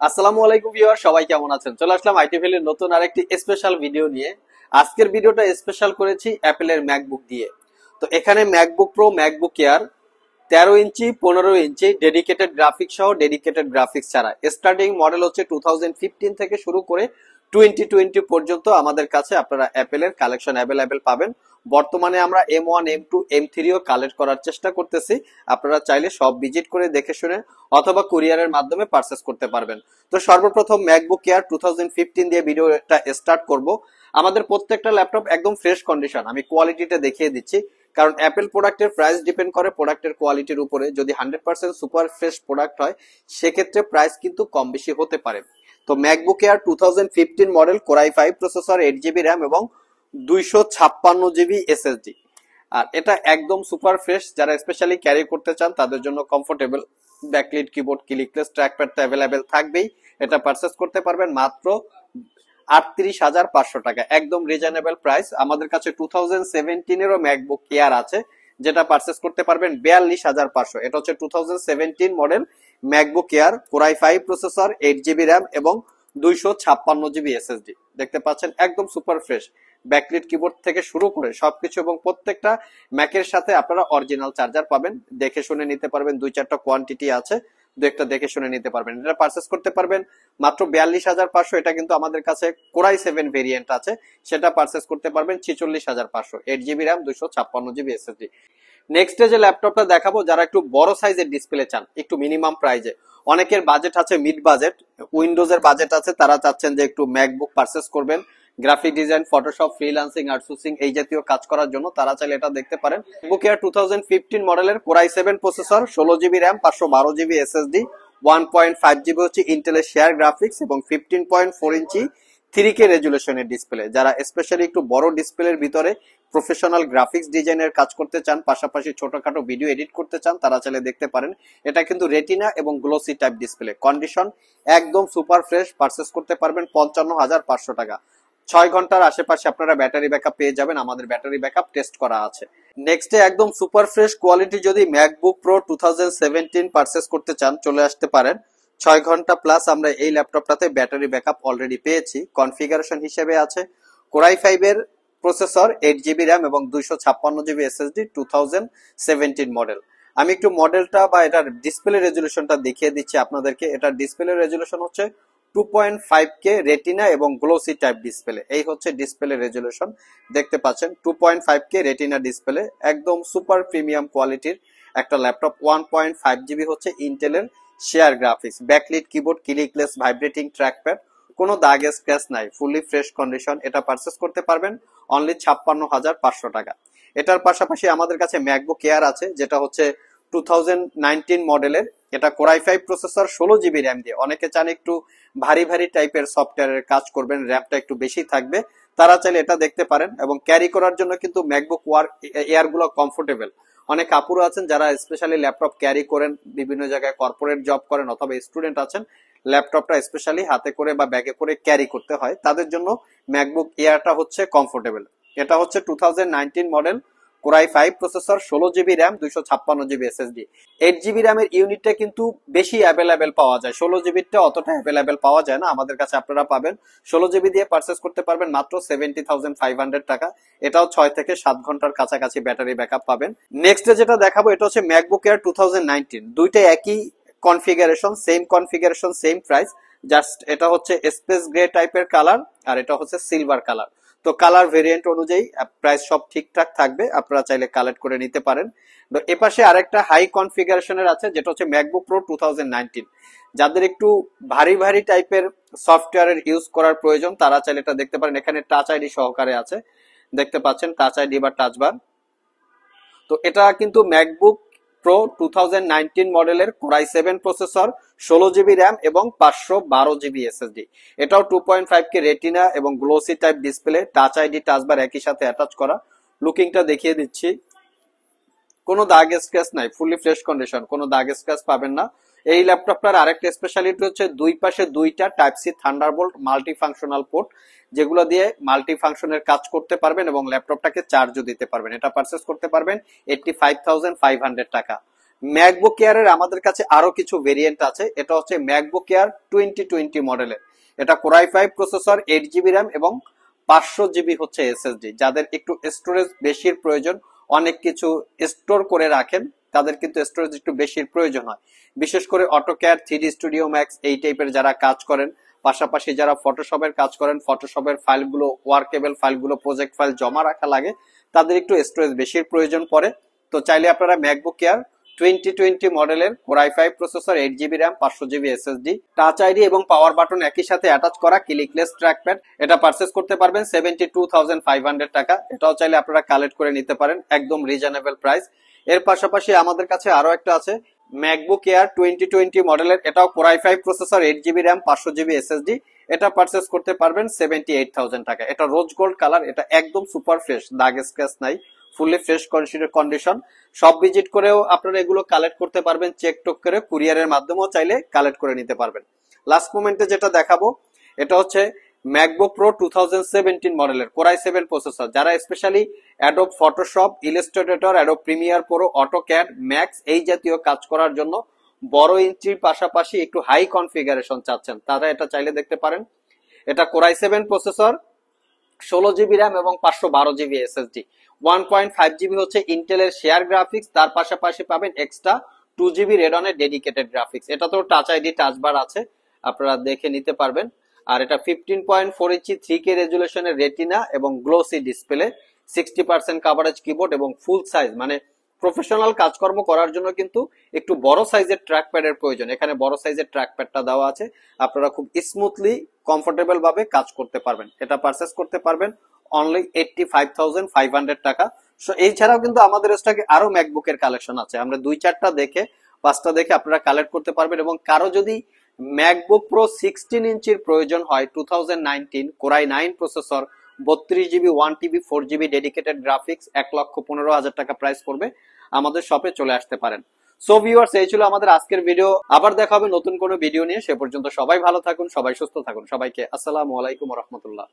আসসালামু আলাইকুম ভিউয়ার, সবাই কেমন আছেন? চলে আসলাম আইটি ভ্যালির নতুন আরেকটি স্পেশাল ভিডিও নিয়ে। আজকের ভিডিওটা স্পেশাল করেছি অ্যাপেলের ম্যাকবুক দিয়ে। তো এখানে ম্যাকবুক প্রো, ম্যাকবুক এয়ার 13 ইঞ্চি, 15 ইঞ্চি ডেডিকেটেড গ্রাফিক্স সহ ডেডিকেটেড গ্রাফিক্স ছাড়া স্টার্টিং মডেল হচ্ছে 2015 থেকে শুরু করে 2020 পর্যন্ত আমাদের কাছে আপনারা অ্যাপেলের কালেকশন অ্যাভেলেবেল পাবেন। বর্তমানে আমরা M1, M2, M3ও কালেক্ট করার চেষ্টা করতেছি। আপনারা চাইলে সব ভিজিট করে দেখে শুনে অথবা কুরিয়ারের মাধ্যমে পারচেস করতে পারবেন। তো সর্বপ্রথম ম্যাকবুক এয়ার 2015 দিয়ে ভিডিওটা স্টার্ট করব। আমাদের প্রত্যেকটা ল্যাপটপ একদম ফ্রেশ কন্ডিশন, আমি কোয়ালিটিটা দেখিয়ে দিচ্ছি। কারণ অ্যাপেল প্রোডাক্টের প্রাইস ডিপেন্ড করে প্রোডাক্টের কোয়ালিটির উপরে। যদি 100% সুপার ফ্রেশ প্রোডাক্ট হয় সেক্ষেত্রে প্রাইস কিন্তু কম বেশি হতে পারে। তো MacBook air 2015 model, core i5 processor, 8 GB RAM এবং 256 জিবি এসএসডি। আর এটা একদম সুপার ফ্রেশ। যারা স্পেশালি ক্যারি করতে চান তাদের জন্য comfortable. Backlit keyboard, clickless trackpad তো অ্যাভেলেবেল থাকবেই। এটা পারচেস করতে পারবেন মাত্র 38,500 টাকা, একদম রিজনেবল প্রাইস। আমাদের কাছে 2017-এরও ম্যাকবুক এয়ার আছে, যেটা পারচেস করতে পারবেন 42,500। এটা হচ্ছে 2017 model MacBook air, core i5 processor, 8 GB RAM এবং 256 জিবি এসএসডি। দেখতে পাচ্ছেন একদম সুপার ফ্রেশ। ব্যাকলিট কিবোর্ড থেকে শুরু করে সবকিছু, এবং প্রত্যেকটা ম্যাকের সাথে আপনারা অরিজিনাল চার্জার পাবেন। দেখে শুনে নিতে পারবেন, 2-4টা কোয়ান্টিটি আছে, দু একটা দেখে শুনে নিতে পারবেন। এটা পারচেস করতে পারবেন মাত্র 42,500। এটা কিন্তু আমাদের কাছে কোর i7 ভেরিয়েন্ট আছে, সেটা পারচেস করতে পারবেন 46,500, 8 GB RAM, 256 GB SSD. Next যে ল্যাপটপটা দেখাবো, যারা একটু বড় সাইজের ডিসপ্লে চান একটু মিনিমাম প্রাইজে, অনেকের বাজেট আছে মিড বাজেট, উইন্ডোজের বাজেট আছে, তারা চাচ্ছেন যে একটু ম্যাকবুক পারচেস করবেন graphic design, Photoshop, freelancing, outsourcing এই জাতীয় কাজ করার জন্য, তারা চাইলে এটা দেখতে পারেন। ম্যাকবুক এয়ার 2015 মডেলের, core i7 processor, 16 GB RAM, 512 GB SSD, 1.5 GB হচ্ছে ইন্টেলের শেয়ার গ্রাফিক্স এবং 15.4 ইঞ্চি 3K রেজুলেশনের ডিসপ্লে। যারা স্পেশালি একটু বড় ডিসপ্লের ভিতরে প্রফেশনাল গ্রাফিক্স ডিজাইনের কাজ করতে চান, পাশাপাশি ছোটখাটো ভিডিও এডিট করতে চান, তারা চাইলে দেখতে পারেন। এটা কিন্তু রেটিনা এবং গ্লোসি টাইপ ডিসপ্লে, কন্ডিশন একদম সুপার ফ্রেশ। পারচেস করতে পারবেন 55,500 টাকা। 6 ঘন্টার আশেপাশে আপনারা ব্যাটারি ব্যাকআপ পেয়ে যাবেন, আমাদের ব্যাটারি ব্যাকআপ টেস্ট করা আছে। নেক্সটে একদম সুপার ফ্রেশ কোয়ালিটি যদি ম্যাকবুক প্রো 2017 পারচেস করতে চান, চলে আসতে পারেন। 6 ঘন্টা প্লাস আমরা এই ল্যাপটপটাতে ব্যাটারি ব্যাকআপ অলরেডি পেয়েছি। কনফিগারেশন হিসেবে আছে কোর i5 এর প্রসেসর, 8 জিবি র্যাম এবং 256 জিবি এসএসডি, 2017 মডেল। আমি একটু মডেলটা বা এটার ডিসপ্লে রেজুলেশনটা দেখিয়ে দিচ্ছি আপনাদেরকে। এটার ডিসপ্লে রেজুলেশন হচ্ছে 2.5K রেটিনা এবং গ্লোসি টাইপ ডিসপ্লে। এই হচ্ছে ডিসপ্লে রেজুলেশন, দেখতে পাচ্ছেন 2.5K রেটিনা ডিসপ্লে, একদম সুপার প্রিমিয়াম কোয়ালিটির একটা ল্যাপটপ। 1.5 জিবি হচ্ছে ইন্টেলের share graphics, backlit keyboard, clickless vibrating trackpad, কোনো দাগ স্ক্র্যাচ নাই, ফুলি ফ্রেশ কন্ডিশন। এটা পারচেস করতে পারবেন অনলি 56,500 টাকা। এটার পাশাপাশি আমাদের কাছে ম্যাকবুক এয়ার আছে, যেটা হচ্ছে 2019 মডেলের। এটা core i5 processor, 16 GB RAM দিয়ে। অনেকে চান একটু ভারী ভারী টাইপের সফটওয়্যারের কাজ করবেন, র্যামটা একটু বেশি থাকবে, তারা চাইলে এটা দেখতে পারেন। এবং ক্যারি করার জন্য কিন্তু ম্যাকবুক এয়ার গুলো কমফোর্টেবল। অনেক আপুরো আছেন যারা স্পেশালি ল্যাপটপ ক্যারি করেন, বিভিন্ন জায়গায় কর্পোরেট জব করেন অথবা স্টুডেন্ট আছেন, ল্যাপটপটা স্পেশালি হাতে করে বা ব্যাগে করে ক্যারি করতে হয়, তাদের জন্য ম্যাকবুক এয়ারটা হচ্ছে কমফোর্টেবল। এটা হচ্ছে 2019 model, core i5 processor, 16 GB RAM, 256 GB SSD. 8 GB র্যামের ইউনিটটা কিন্তু বেশি অ্যাভেলেবেল পাওয়া যায়, 16 জিবিটা অতটা অ্যাভেলেবেল পাওয়া যায় না। আমাদের কাছে আপনারা পাবেন 16 জিবি দিয়ে পারচেস করতে পারবেন মাত্র 70,500 টাকা। এটাও 6 থেকে 7 ঘন্টার কাছাকাছি ব্যাটারি ব্যাকআপ পাবেন। নেক্সট যেটা দেখাবো, এটা হচ্ছে ম্যাকবুক এয়ার 2019। দুইটা একই configuration, same configuration, same price. Just এটা হচ্ছে স্পেস গ্রে টাইপের কালার, আর এটা হচ্ছে সিলভার কালার। তো কালার ভেরিয়েন্ট অনুযায়ী প্রাইস সব ঠিকঠাক থাকবে, আপনারা চাইলে কালেক্ট করে নিতে পারেন। তো এপাশে আরেকটা হাই কনফিগারেশনের আছে, যেটা হচ্ছে ম্যাকবুক প্রো 2019। যাদের একটু ভারী ভারী টাইপের সফটওয়্যারের ইউজ করার প্রয়োজন, তারা চাইলে এটা দেখতে পারেন। এখানে টাচ আইডি সহকারে আছে, দেখতে পাচ্ছেন টাচ আইডি বা টাচ বার। তো এটা কিন্তু ম্যাকবুক প্রো 2019 মডেলের, core i7 processor, 16 GB RAM এবং 512 জিবি এসএসডি। এটাও 2.5K রেটিনা এবং glossy type display, touch ID টাচবার একই সাথে অ্যাটাচ করা। লুকিংটা দেখিয়ে দিচ্ছি, কোনো দাগ স্ক্র্যাচ নাই, ফুলি ফ্রেশ কন্ডিশন, কোনো দাগ স্ক্র্যাচ পাবেন না। এই ল্যাপটপটার আরেকটা স্পেশালিটি হচ্ছে দুই পাশে দুইটা type C Thunderbolt multi functional port, যেগুলো দিয়ে মাল্টি ফাংশনের কাজ করতে পারবেন এবং ল্যাপটপটাকে চার্জও দিতে পারবেন। এটা পারচেস করতে পারবেন 85,500 টাকা। ম্যাকবুক এয়ারের আমাদের কাছে আরো কিছু ভেরিয়েন্ট আছে। এটা হচ্ছে ম্যাকবুক এয়ার 2020 মডেলের। এটা কোরাই 5 প্রসেসর, 8 জিবি র্যাম এবং 500 জিবি হচ্ছে এসএসডি। যাদের একটু স্টোরেজ বেশির প্রয়োজন, অনেক কিছু স্টোর করে রাখেন, তাদের কিন্তু স্টোরেজ একটু বেশির প্রয়োজন হয়। বিশেষ করে অটোক্যাড, 3ডি স্টুডিও ম্যাক্স এই টাইপের যারা কাজ করেন, পাশাপাশি যারা ফটোশপের কাজ করেন, ফটোশপের ফাইলগুলো, ওয়ার্কেবল ফাইলগুলো, প্রজেক্ট ফাইল জমা রাখা লাগে, তাদের একটু স্টোরেজ বেশির প্রয়োজন পড়ে। তো চাইলে আপনারা ম্যাকবুক এয়ার 2020 মডেলের core i 5 processor, 8 GB RAM, 500 GB SSD, touch ID এবং পাওয়ার বাটন একই সাথে অ্যাটাচ করা ক্লিকলেস ট্র্যাকপ্যাড, এটা পারচেজ করতে পারবেন 72,500 টাকা। এটাও চাইলে আপনারা কালেক্ট করে নিতে পারেন, একদম রিজনেবল প্রাইস। এর পাশাপাশি আমাদের কাছে আরো একটা আছে ম্যাকবুক এয়ার 2020 মডেলের, এটাও core i 5 processor, 8 GB RAM, 500 GB SSD. এটা পারচেজ করতে পারবেন 78,000 টাকা। এটা রোজ গোল্ড কালার, এটা একদম সুপার ফ্রেশ, দাগ স্ক্র্যাচ নাই, ফুললি ফ্রেশ কন্ডিশন। সব ভিজিট করেও আপনারা এগুলো কালেক্ট করতে পারবেন, চেক টোক করে কুরিয়ারের মাধ্যমেও চাইলে কালেক্ট করে নিতে পারবেন। লাস্ট মোমেন্টে যেটা দেখাবো এটা হচ্ছে ম্যাকবুক প্রো 2017 মডেলের কোরাই 7 প্রসেসর। যারা specially Adobe Photoshop, Illustrator, Adobe Premiere Pro, AutoCAD, max এই জাতীয় কাজ করার জন্য বড় ইঞ্চির পাশাপাশি একটু হাই কনফিগারেশন চাচ্ছেন, তারা এটা চাইলে দেখতে পারেন। এটা কোরাই 7 প্রসেসর, 16 জিবি র্যাম এবং 512 জিবি এসএসডি। 1.5 জিবি হচ্ছে ইন্টেলের শেয়ার গ্রাফিক্স, তার পাশাপাশি পাবেন এক্সট্রা 2 জিবি রেডনের ডেডিকেটেড গ্রাফিক্স। এটা তো টাচ আইডি, টাচ বার আছে, আপনারা দেখে নিতে পারবেন। আর এটা 15.4 ইঞ্চি 3K রেজুলেশনের রেটিনা এবং গ্লোসি ডিসপ্লে, 60% কাভারেজ কিবোর্ড এবং ফুল সাইজ, মানে প্রফেশনাল কাজকর্ম করার জন্য কিন্তু একটু বড় সাইজের ট্র্যাক প্যাডের প্রয়োজন। এখানে বড় সাইজের ট্র্যাক প্যাডটা দেওয়া আছে, আপনারা খুব স্মুথলি কমফোর্টেবল ভাবে কাজ করতে পারবেন। এটা পারচেস করতে পারবেন অনলি 85,500 টাকা। সো এছাড়াও কিন্তু আমাদের স্টকে আরো ম্যাকবুকের কালেকশন আছে, আমরা 2-4টা দেখে 5টা দেখে আপনারা কালেক্ট করতে পারবেন। এবং কারো যদি ম্যাকবুক প্রো 16 ইঞ্চির প্রয়োজন হয়, 2019 core i 9 processor, 32 GB, 1 TB, 4 GB dedicated graphics, 1,15,000 টাকা প্রাইস পড়বে, আমাদের শপে চলে আসতে পারেন। সো ভিউয়ার্স, এই ছিল আমাদের আজকের ভিডিও। আবার দেখা হবে নতুন কোনো ভিডিও নিয়ে। সে পর্যন্ত সবাই ভালো থাকুন, সবাই সুস্থ থাকুন। সবাইকে আসসালামু আলাইকুম ওয়া রাহমাতুল্লাহ।